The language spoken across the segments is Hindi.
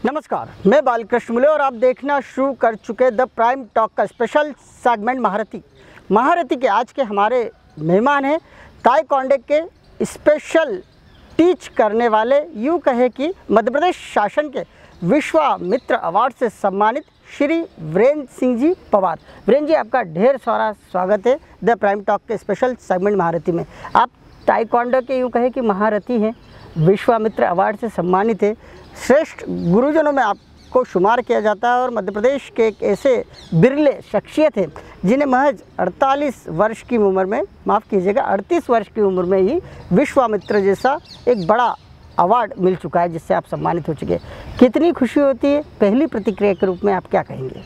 नमस्कार, मैं बालकृष्ण मुले और आप देखना शुरू कर चुके द प्राइम टॉक का स्पेशल सेगमेंट महारथी के आज के हमारे मेहमान हैं ताइक्वांडो के स्पेशल टीच करने वाले, यूँ कहे कि मध्य प्रदेश शासन के विश्वामित्र अवार्ड से सम्मानित श्री वीरेंद्र सिंह जी पवार। वीरेंद्र जी, आपका ढेर सारा स्वागत है द प्राइम टॉक के स्पेशल सेगमेंट महारथी में। आप ताइक्वांडो के यूँ कहे कि महारथी हैं, विश्वामित्र अवार्ड से सम्मानित है, श्रेष्ठ गुरुजनों में आपको शुमार किया जाता है और मध्य प्रदेश के एक ऐसे बिरले शख्सियत हैं जिन्हें महज 48 वर्ष की उम्र में, माफ़ कीजिएगा 38 वर्ष की उम्र में ही विश्वामित्र जैसा एक बड़ा अवार्ड मिल चुका है जिससे आप सम्मानित हो चुके हैं। कितनी खुशी होती है, पहली प्रतिक्रिया के रूप में आप क्या कहेंगे?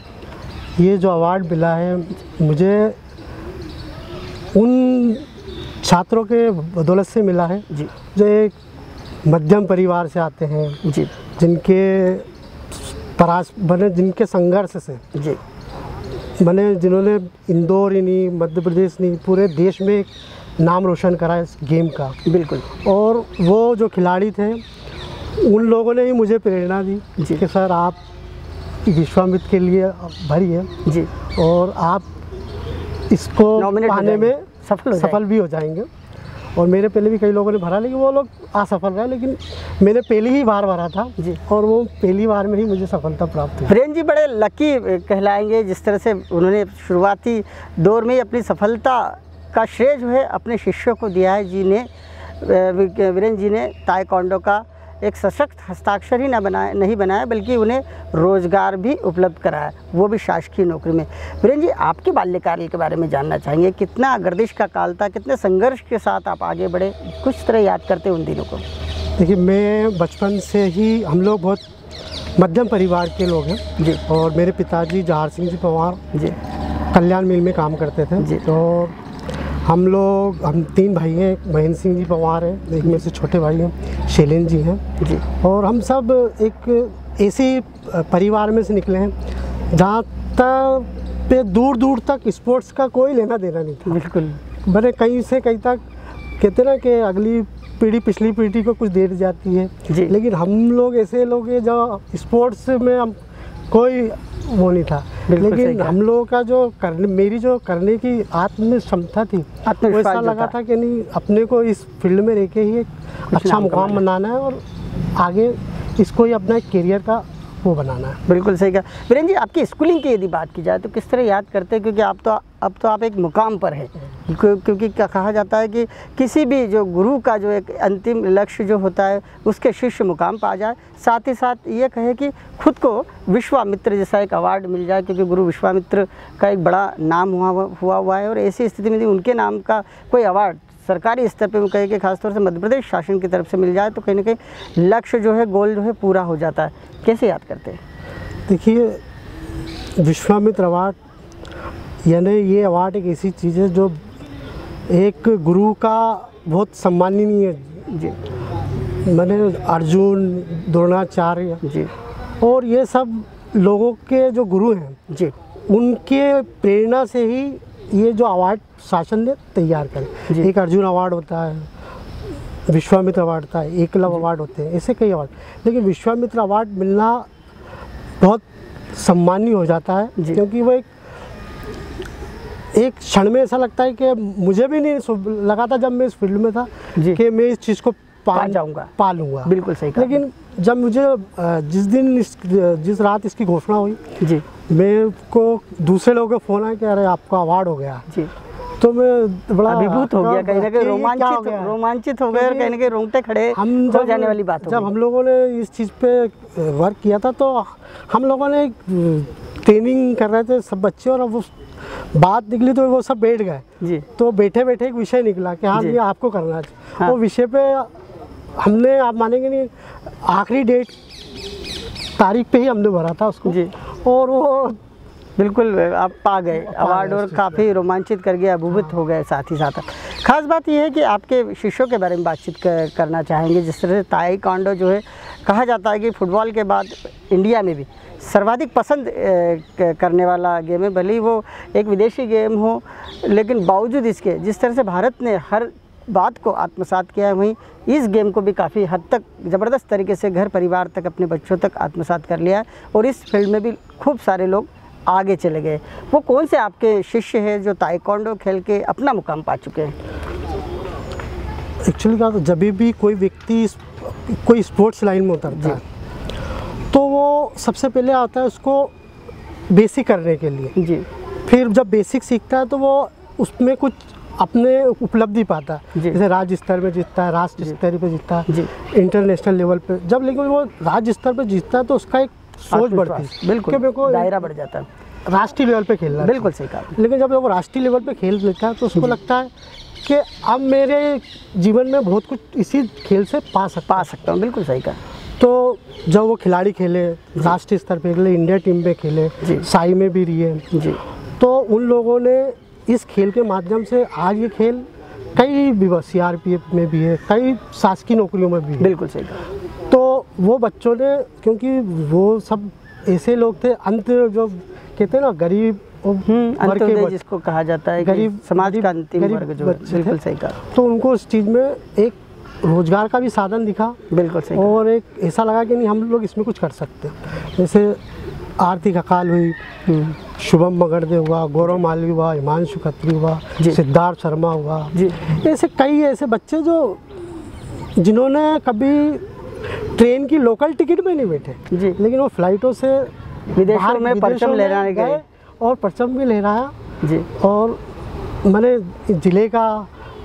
ये जो अवार्ड मिला है मुझे उन छात्रों के बदौलत से मिला है जी, जो एक मध्यम परिवार से आते हैं जी, जिनके जिनके संघर्ष से जी, जिन्होंने इंदौर ही नहीं, मध्य प्रदेश नहीं, पूरे देश में एक नाम रोशन करा इस गेम का। बिल्कुल। और वो जो खिलाड़ी थे उन लोगों ने ही मुझे प्रेरणा दी कि सर आप विश्वामित्र के लिए भरिए जी, और आप इसको पाने में सफल भी हो जाएंगे। और मेरे पहले भी कई लोगों ने भरा, लेकिन वो लोग असफल रहे, लेकिन मैंने पहली ही बार भरा था जी, और वो पहली बार में ही मुझे सफलता प्राप्त हुई। वीरेंद्र जी बड़े लकी कहलाएंगे, जिस तरह से उन्होंने शुरुआती दौर में ही अपनी सफलता का श्रेय जो है अपने शिष्यों को दिया है। वीरेंद्र जी ने ताइक्वांडो का एक सशक्त हस्ताक्षर ही नहीं बनाया बल्कि उन्हें रोज़गार भी उपलब्ध कराया, वो भी शासकीय नौकरी में। वीरेंद्र जी, आपके बाल्यकाल के बारे में जानना चाहेंगे। कितना गर्दिश का काल था, कितने संघर्ष के साथ आप आगे बढ़े, कुछ तरह याद करते उन दिनों को? देखिए, मैं बचपन से ही, हम लोग बहुत मध्यम परिवार के लोग हैं जी, और मेरे पिताजी जहार सिंह जी पवार जी कल्याण मिल में काम करते थे जी। तो हम 3 भाई हैं, एक महेंद्र सिंह जी पवार हैं, एक मेरे से छोटे भाई हैं शैलेंद्र जी हैं जी। और हम सब एक ऐसे परिवार में से निकले हैं जहाँ तक पे दूर दूर तक स्पोर्ट्स का कोई लेना देना नहीं था। बिल्कुल। मैंने कहीं से कहीं तक कहते ना कि अगली पीढ़ी पिछली पीढ़ी को कुछ देर जाती है जी, लेकिन हम लोग ऐसे लोग हैं जो स्पोर्ट्स में हम कोई वो नहीं था, लेकिन हम लोगों का मेरी जो करने की आत्म क्षमता थी, वो ऐसा लगा था कि नहीं, अपने को इस फील्ड में रह के ही एक अच्छा मुकाम बनाना है और आगे इसको ही अपना एक करियर का वो बनाना है। बिल्कुल सही कहा। वीरेंद्र जी, आपकी स्कूलिंग की यदि बात की जाए तो किस तरह याद करते हैं, क्योंकि अब तो आप एक मुकाम पर हैं, क्योंकि क्या कहा जाता है कि किसी भी जो गुरु का जो एक अंतिम लक्ष्य जो होता है उसके शिष्य मुकाम पा जाए, साथ ही साथ ये कहे कि खुद को विश्वामित्र जैसा एक अवार्ड मिल जाए, क्योंकि गुरु विश्वामित्र का एक बड़ा नाम हुआ है और ऐसी स्थिति में उनके नाम का कोई अवार्ड सरकारी स्तर पे कहे कि खासतौर से मध्य प्रदेश शासन की तरफ से मिल जाए तो कहीं ना कहीं लक्ष्य जो है, गोल जो है पूरा हो जाता है। कैसे याद करते हैं? देखिए, विश्वामित्र अवार्ड यानी ये अवार्ड एक ऐसी चीज़ है जो एक गुरु का बहुत सम्माननीय है जी। अर्जुन, द्रोणाचार्य जी और ये सब लोगों के जो गुरु हैं जी, उनके प्रेरणा से ही ये जो अवार्ड शासन ने तैयार करे। एक अर्जुन अवार्ड होता है, विश्वामित्र अवार्ड होता है, एकलव्य अवार्ड होते हैं, ऐसे कई अवार्ड, लेकिन विश्वामित्र अवार्ड मिलना बहुत सम्मानीय हो जाता है क्योंकि वो एक क्षण में ऐसा लगता है कि मुझे भी नहीं लगा था जब मैं इस फील्ड में था कि मैं इस चीज़ को पा लूँगा। बिल्कुल सही कहा। लेकिन जब मुझे जिस रात इसकी घोषणा हुई जी, मेरे को दूसरे लोगों का फ़ोन आया कि अरे आपका अवार्ड हो गया जी, तो मैं बड़ा अभिभूत हो गया, कहीं ना कहीं रोमांचित हो गया और कहीं ना कहीं रोंगटे खड़े हो जाने वाली बात। जब हम लोगों ने इस चीज़ पे वर्क किया था तो हम लोगों ने ट्रेनिंग कर रहे थे सब बच्चे, और वो बात निकली तो वो सब बैठ गए जी। तो बैठे बैठे एक विषय निकला कि हाँ ये आपको करना है। वो विषय पे हमने, आप मानेंगे नहीं, आखिरी तारीख पे ही हमने भरा था उसको जी। और वो बिल्कुल आप पा गए अवार्ड और काफ़ी रोमांचित कर गया, अभिभूत हो गए। साथ ही साथ खास बात यह है कि आपके शिष्यों के बारे में बातचीत करना चाहेंगे। जिस तरह से ताइक्वांडो जो है, कहा जाता है कि फुटबॉल के बाद इंडिया में भी सर्वाधिक पसंद करने वाला गेम है, भले ही वो एक विदेशी गेम हो, लेकिन बावजूद इसके जिस तरह से भारत ने हर बात को आत्मसात किया है, वहीं इस गेम को भी काफ़ी हद तक ज़बरदस्त तरीके से घर परिवार तक, अपने बच्चों तक आत्मसात कर लिया है और इस फील्ड में भी खूब सारे लोग आगे चले गए। वो कौन से आपके शिष्य हैं जो ताइक्वांडो खेल के अपना मुकाम पा चुके हैं? एक्चुअली क्या, तो जब भी कोई व्यक्ति कोई स्पोर्ट्स लाइन में उतरता है तो वो सबसे पहले आता है उसको बेसिक करने के लिए जी। फिर जब बेसिक सीखता है तो वो उसमें कुछ अपने उपलब्धि पाता है, जैसे राज्य स्तर पे जीतता है, राष्ट्र स्तर पे जीतता है, इंटरनेशनल लेवल पे। जब लेकिन वो राज्य स्तर पे जीतता है तो उसका एक सोच बढ़ती है, बिल्कुल, मेरे को दायरा बढ़ जाता है, राष्ट्रीय लेवल पे खेलना। बिल्कुल सही कहा। लेकिन जब वो राष्ट्रीय लेवल पे खेल लेता है तो उसको लगता है कि अब मेरे जीवन में बहुत कुछ इसी खेल से पा सकता हूँ। बिल्कुल सही कहा। तो जब वो खिलाड़ी खेले, राष्ट्रीय स्तर पे खेले, इंडिया टीम में खेले, साई में भी रही जी, तो उन लोगों ने इस खेल के माध्यम से आज ये खेल कई विभाग, CRPF में भी है, कई शासकीय नौकरियों में भी है। बिल्कुल सही कहा। तो वो बच्चों ने, क्योंकि वो सब ऐसे लोग थे, अंत जो कहते हैं ना, गरीब वर्ग के, जिसको कहा जाता है गरीब समाज का अंतिम वर्ग जो है, बिल्कुल सही कहा। तो उनको उस चीज़ में एक रोजगार का भी साधन दिखा, बिल्कुल सही, और एक ऐसा लगा कि नहीं, हम लोग इसमें कुछ कर सकते हैं। जैसे आरती खकाल हुई, शुभम मगरदे हुआ, गौरव मालवी हुआ, हिमांशु खत्री हुआ, सिद्धार्थ शर्मा हुआ, ऐसे कई ऐसे बच्चे जो जिन्होंने कभी ट्रेन की लोकल टिकट में नहीं बैठे जी, लेकिन वो फ्लाइटों से विदेशों में परचम लहराने गए और परचम भी लहराया जी, और मैंने जिले का,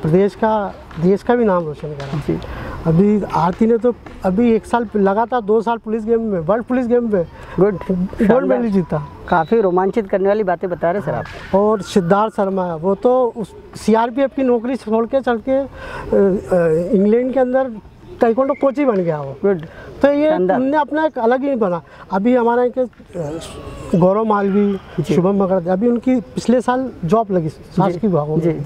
प्रदेश का, देश का भी नाम रोशन करा जी। अभी आरती ने तो अभी 1 साल लगातार 2 साल पुलिस गेम में, वर्ल्ड पुलिस गेम में गोल्ड मेडल जीता। काफ़ी रोमांचित करने वाली बातें बता रहे सर आप। और सिद्धार्थ शर्मा, वो तो उस CRPF की नौकरी छोड़ के चल के इंग्लैंड के अंदर ताइक्वांडो कोच ही बन गया वो। गुड। तो ये उनने अपना एक अलग ही बना। अभी हमारा एक गौरव मालवी, शुभम मगरदे, अभी उनकी पिछले साल जॉब लगी शासकीय विभागों में।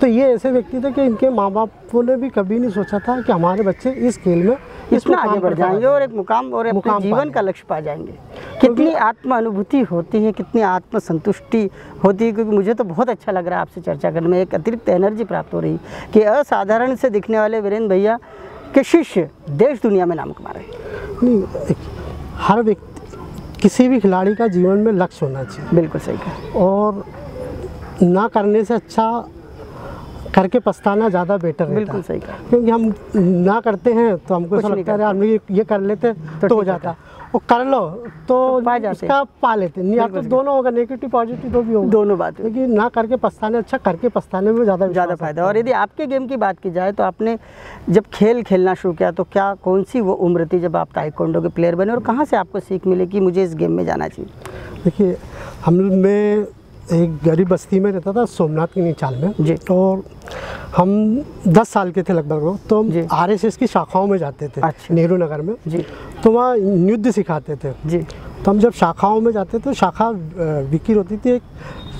तो ये ऐसे व्यक्ति थे कि इनके माँ बापों ने भी कभी नहीं सोचा था कि हमारे बच्चे इस खेल में इतना आगे बढ़ जाएंगे और एक मुकाम और अपने जीवन का लक्ष्य पा जाएंगे। कितनी आत्म अनुभूति होती है, कितनी आत्म संतुष्टि होती है। क्योंकि मुझे तो बहुत अच्छा लग रहा है आपसे चर्चा करने में, एक अतिरिक्त एनर्जी प्राप्त हो रही कि असाधारण से दिखने वाले वीरेंद्र भैया के शिष्य देश दुनिया में नाम कमा रहे हैं। नहीं, हर व्यक्ति, किसी भी खिलाड़ी का जीवन में लक्ष्य होना चाहिए। बिल्कुल सही कहा। और ना करने से अच्छा करके पछताना ज़्यादा बेटर है। बिल्कुल सही कहा। क्योंकि हम ना करते हैं तो हमको ऐसा लगता है हम ये कर लेते तो हो जाता, वो कर लो तो इसका पा लेते नहीं। या तो दोनों होगा, नेगेटिव पॉजिटिव तो भी होगा, दोनों बात। लेकिन ना करके पछताने अच्छा करके पछताने में ज़्यादा फायदा। और यदि आपके गेम की बात की जाए तो आपने जब खेल खेलना शुरू किया तो क्या, कौन सी वो उम्र थी जब आप ताइक्वांडो के प्लेयर बने और कहाँ से आपको सीख मिली कि मुझे इस गेम में जाना चाहिए? देखिए, मैं एक गरीब बस्ती में रहता था, सोमनाथ की नीचाल में जी। और हम 10 साल के थे लगभग, तो हम RSS की शाखाओं में जाते थे। अच्छा। नेहरू नगर में जी। तो वहाँ युद्ध सिखाते थे जी। तो हम जब शाखाओं में जाते थे, शाखा विकिर होती थी, एक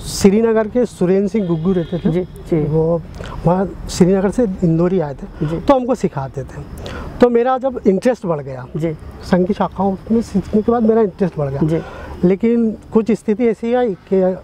श्रीनगर के सुरेंद्र सिंह गुग्गू रहते थे जी। जी। वो वहाँ श्रीनगर से इंदौरी आए थे जी। तो हमको सिखाते थे। तो मेरा जब इंटरेस्ट बढ़ गया जी, संघ की शाखाओं में सीखने के बाद मेरा इंटरेस्ट बढ़ गया जी। लेकिन कुछ स्थिति ऐसी आई कि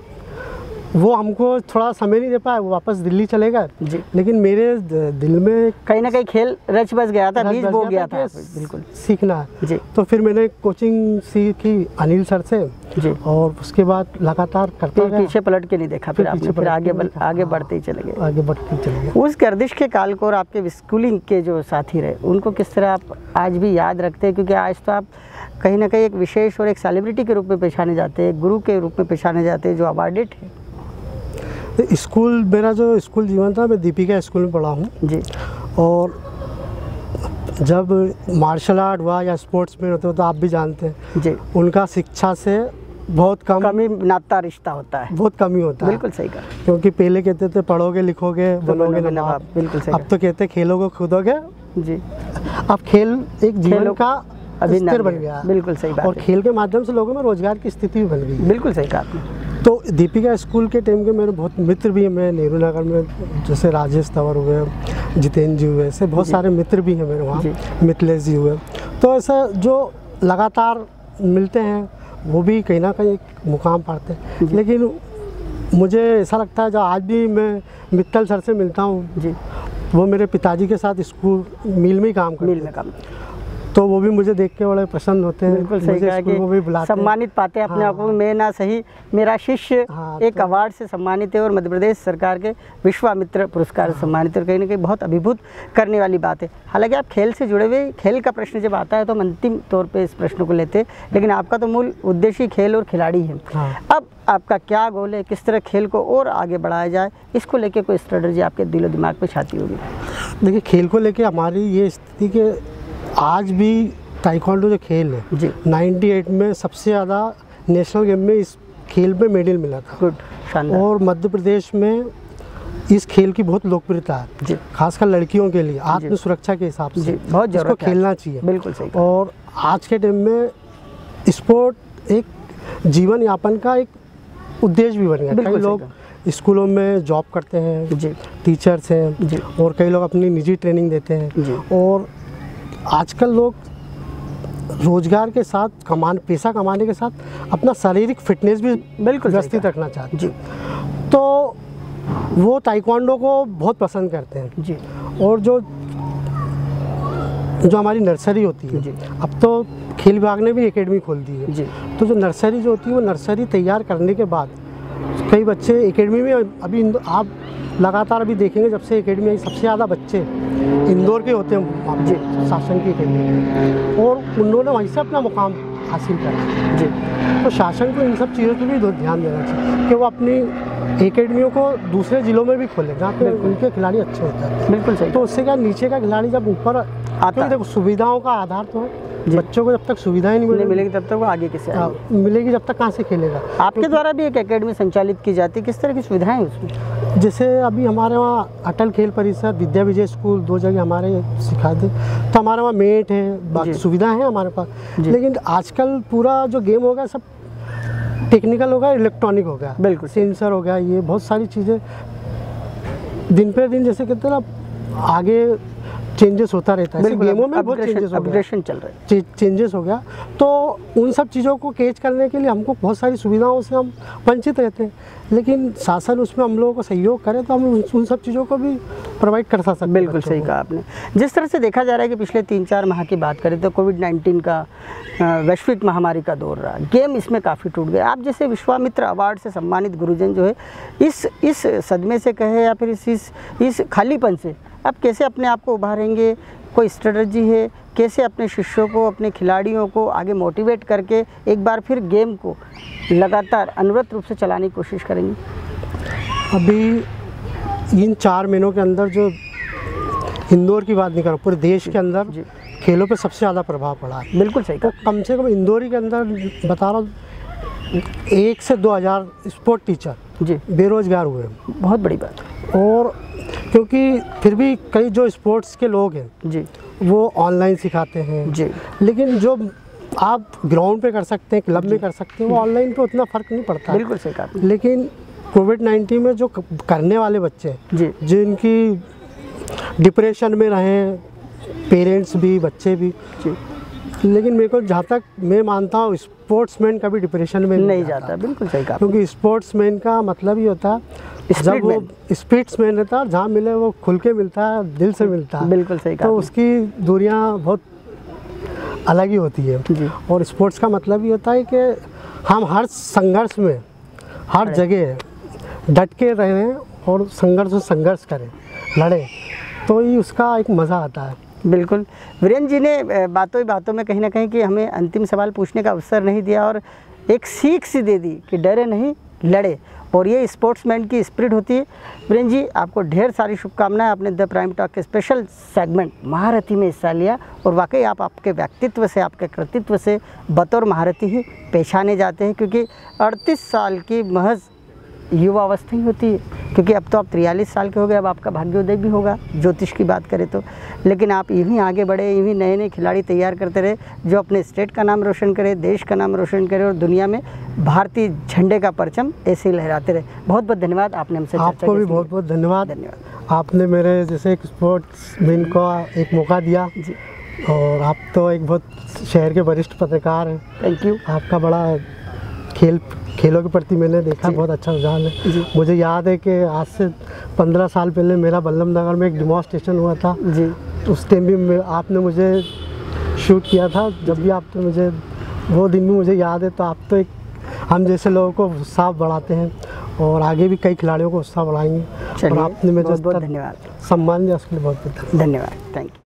वो हमको थोड़ा समय नहीं दे पाया, वो वापस दिल्ली चले गए। लेकिन मेरे दिल में कहीं ना कहीं खेल रच बस गया था, बीज बो गया था बिल्कुल सीखना जी। तो फिर मैंने कोचिंग सीखी अनिल सर से जी। और उसके बाद लगातार करते गया, पीछे पलट के नहीं देखा, फिर आगे बढ़ते ही चले गए। उस गर्दिश के काल को और आपके स्कूलिंग के जो साथी रहे उनको किस तरह आप आज भी याद रखते हैं? क्योंकि आज तो आप कहीं ना कहीं एक विशेष और एक सेलिब्रिटी के रूप में पहचाने जाते हैं, गुरु के रूप में पहचाने जाते हैं, जो अवार्डेड है। स्कूल, मेरा जो स्कूल जीवन था, मैं दीपिका स्कूल में पढ़ा हूँ जी। और जब मार्शल आर्ट हुआ या स्पोर्ट्स में होते हो तो आप भी जानते हैं जी, उनका शिक्षा से बहुत कमी नाता रिश्ता होता है, बहुत कमी होता है। बिल्कुल सही कहा। क्योंकि पहले कहते थे पढ़ोगे लिखोगे बनोगे नवाब, बिल्कुल सही। अब तो कहते खेलोगे कूदोगे जी। अब खेल एक जीवन का स्तर बन गया, बिल्कुल सही बात। और खेल के माध्यम से लोगों में रोजगार की स्थिति भी बन गई, बिल्कुल सही कहा आपने। तो दीपिका स्कूल के टाइम के मेरे बहुत मित्र भी हैं। मैं नेहरू नगर में जैसे राजेश तंवर हुए, जितेंद्र जी हुए, ऐसे बहुत सारे मित्र भी हैं मेरे वहाँ, मिथिलेश जी हुए। तो ऐसा जो लगातार मिलते हैं वो भी कहीं ना कहीं एक मुकाम पाते हैं। लेकिन मुझे ऐसा लगता है, जो आज भी मैं मित्तल सर से मिलता हूँ जी, वो मेरे पिताजी के साथ स्कूल मिल में काम करते हैं, तो वो भी मुझे देख के बड़े प्रसन्न होते हैं। बिल्कुल सही कहा कि वो भी सम्मानित पाते हैं अपने आप को। मैं ना सही मेरा शिष्य एक अवार्ड से सम्मानित है और मध्य प्रदेश सरकार के विश्वामित्र पुरस्कार से सम्मानित है, कहीं ना कहीं बहुत अभिभूत करने वाली बात है। हालांकि आप खेल से जुड़े हुए, खेल का प्रश्न जब आता है तो हम अंतिम तौर पर इस प्रश्न को लेते हैं, लेकिन आपका तो मूल उद्देश्य खेल और खिलाड़ी है। अब आपका क्या गोल है, किस तरह खेल को और आगे बढ़ाया जाए, इसको लेके कोई स्ट्रेटजी आपके दिलो दिमाग पे छाती होगी? देखिए, खेल को लेके हमारी ये स्थिति कि आज भी ताइक्वांडो जो खेल है जी 98 में सबसे ज़्यादा नेशनल गेम में इस खेल में मेडल मिला था। गुड, शानदार। और मध्य प्रदेश में इस खेल की बहुत लोकप्रियता है जी, खासकर लड़कियों के लिए आत्म सुरक्षा के हिसाब से बहुत इसको खेलना चाहिए। बिल्कुल सही। और आज के टाइम में स्पोर्ट एक जीवन यापन का एक उद्देश्य भी बन गया। कई लोग स्कूलों में जॉब करते हैं जी, टीचर्स हैं जी, और कई लोग अपनी निजी ट्रेनिंग देते हैं जी। और आजकल लोग रोजगार के साथ पैसा कमाने के साथ अपना शारीरिक फिटनेस भी बिल्कुल व्यवस्थित रखना चाहते हैं जी, तो वो ताइक्वांडो को बहुत पसंद करते हैं जी। और जो हमारी नर्सरी होती है जी, अब तो खेल विभाग ने भी एकेडमी खोल दी है जी, तो जो नर्सरी जो होती है वो नर्सरी तैयार करने के बाद कई बच्चे एकेडमी में, अभी आप लगातार अभी देखेंगे जब से एकेडमी आई सबसे ज़्यादा बच्चे इंदौर के होते हैं जी, शासन की एकेडमी, और उन्होंने वहीं से अपना मुकाम हासिल करा जी। तो शासन को इन सब चीज़ों पर भी ध्यान देना चाहिए कि वो अपनी एकेडमियों को दूसरे ज़िलों में भी खोले जहाँ पे उनके खिलाड़ी अच्छे होते हैं। बिल्कुल सही। तो उससे क्या नीचे का खिलाड़ी जब ऊपर आता है, देखो सुविधाओं का आधार तो है, बच्चों को जब तक सुविधाएं नहीं मिलेगी तब तक वो आगे कैसे मिलेगी, जब तक कहाँ से खेलेगा। आपके द्वारा भी एक एकेडमी संचालित की जाती है, किस तरह की सुविधाएं हैं उसमें? जैसे अभी हमारे वहाँ अटल खेल परिसर, विद्या विजय स्कूल, 2 जगह हमारे सिखाते, तो हमारे वहाँ मेट है, बाकी सुविधाएं हैं हमारे पास। लेकिन आजकल पूरा जो गेम हो गया सब टेक्निकल हो गया, इलेक्ट्रॉनिक हो गया, बिल्कुल सेंसर हो गया, ये बहुत सारी चीज़ें दिन पे दिन जैसे कहते हैं ना आगे चेंजेस होता रहता है। गेमों में बहुत चेंजेस अपग्रेडेशन चल रहा है, चेंजेस हो गया, तो उन सब चीज़ों को कैच करने के लिए हमको बहुत सारी सुविधाओं से हम वंचित रहते हैं, लेकिन शासन उसमें हम लोगों को सहयोग करे तो हम उन सब चीज़ों को भी प्रोवाइड कर सकते हैं। बिल्कुल सही कहा आपने। जिस तरह से देखा जा रहा है कि पिछले 3-4 माह की बात करें तो कोविड-19 का वैश्विक महामारी का दौर रहा, गेम इसमें काफ़ी टूट गए। आप जैसे विश्वामित्र अवार्ड से सम्मानित गुरुजन जो है इस सदमे से कहे या फिर इस खालीपन से आप कैसे अपने आप को उभारेंगे? कोई स्ट्रेटजी है कैसे अपने शिष्यों को, अपने खिलाड़ियों को आगे मोटिवेट करके एक बार फिर गेम को लगातार अनवरत रूप से चलाने की कोशिश करेंगे? अभी इन 4 महीनों के अंदर जो इंदौर की बात नहीं कर रहा, पूरे देश के अंदर खेलों पे सबसे ज़्यादा प्रभाव पड़ा है। बिल्कुल सही। तो कम से कम इंदौर के अंदर बता रहा हूँ 1 से 2 हज़ार स्पोर्ट टीचर जी बेरोजगार हुए, बहुत बड़ी बात। और क्योंकि फिर भी कई जो स्पोर्ट्स के लोग हैं जी वो ऑनलाइन सिखाते हैं जी, लेकिन जो आप ग्राउंड पे कर सकते हैं, क्लब में कर सकते हैं, वो ऑनलाइन पे उतना फ़र्क नहीं पड़ता। बिल्कुल सही कहा। लेकिन कोविड-19 में जो करने वाले बच्चे जी, जिनकी डिप्रेशन में रहे, पेरेंट्स भी बच्चे भी जी, लेकिन मेरे को जहाँ तक मैं मानता हूँ स्पोर्ट्समैन कभी डिप्रेशन में नहीं जाता। बिल्कुल सही कहा। क्योंकि स्पोर्ट्समैन का मतलब ही होता है जब वो स्पिरिट्समैन रहता है, जहाँ मिले वो खुल के मिलता है, दिल से मिलता है। बिल्कुल सही कहा। तो उसकी दूरियाँ बहुत अलग ही होती है जी। और स्पोर्ट्स का मतलब ही होता है कि हम हर संघर्ष में हर जगह डट के रहें और संघर्ष करें, लड़ें, तो ही उसका एक मज़ा आता है। बिल्कुल। वीरेंद्र जी ने बातों ही बातों में कहीं ना कहीं कि हमें अंतिम सवाल पूछने का अवसर नहीं दिया और एक सीख सी दे दी कि डरे नहीं, लड़े, और ये स्पोर्ट्समैन की स्पिरिट होती है। वीरेंद्र जी, आपको ढेर सारी शुभकामनाएं। आपने द प्राइम टॉक के स्पेशल सेगमेंट महारथी में हिस्सा लिया और वाकई आप आपके व्यक्तित्व से, आपके कृतित्व से बतौर महारथी ही पहचाने जाते हैं, क्योंकि 38 साल की महज युवा अवस्था ही होती है, क्योंकि अब तो आप 43 साल के हो गए, अब आपका भाग्योदय भी होगा ज्योतिष की बात करें तो। लेकिन आप यूँ ही आगे बढ़े, यूँ ही नए नए खिलाड़ी तैयार करते रहे जो अपने स्टेट का नाम रोशन करे, देश का नाम रोशन करे और दुनिया में भारतीय झंडे का परचम ऐसे ही लहराते रहे। बहुत बहुत धन्यवाद, आपने हमसे चर्चा की। आपको भी बहुत बहुत धन्यवाद। आपने मेरे जैसे एक स्पोर्ट्समैन को एक मौका दिया जी, और आप तो एक बहुत शहर के वरिष्ठ पत्रकार हैं। Thank you. आपका बड़ा खेलों के प्रति मैंने देखा बहुत अच्छा रुझान है। मुझे याद है कि आज से 15 साल पहले मेरा बल्लभ नगर में एक डेमोन्स्ट्रेशन हुआ था जी। उस टाइम भी आपने मुझे शूट किया था। जब भी आपने मुझे वो दिन भी मुझे याद है। तो आप तो एक हम जैसे लोगों को उत्साह बढ़ाते हैं और आगे भी कई खिलाड़ियों को उत्साह बढ़ाएंगे। और आपने मुझे बहुत धन्यवाद सम्मान दिया उसके लिए बहुत बहुत धन्यवाद। Thank you.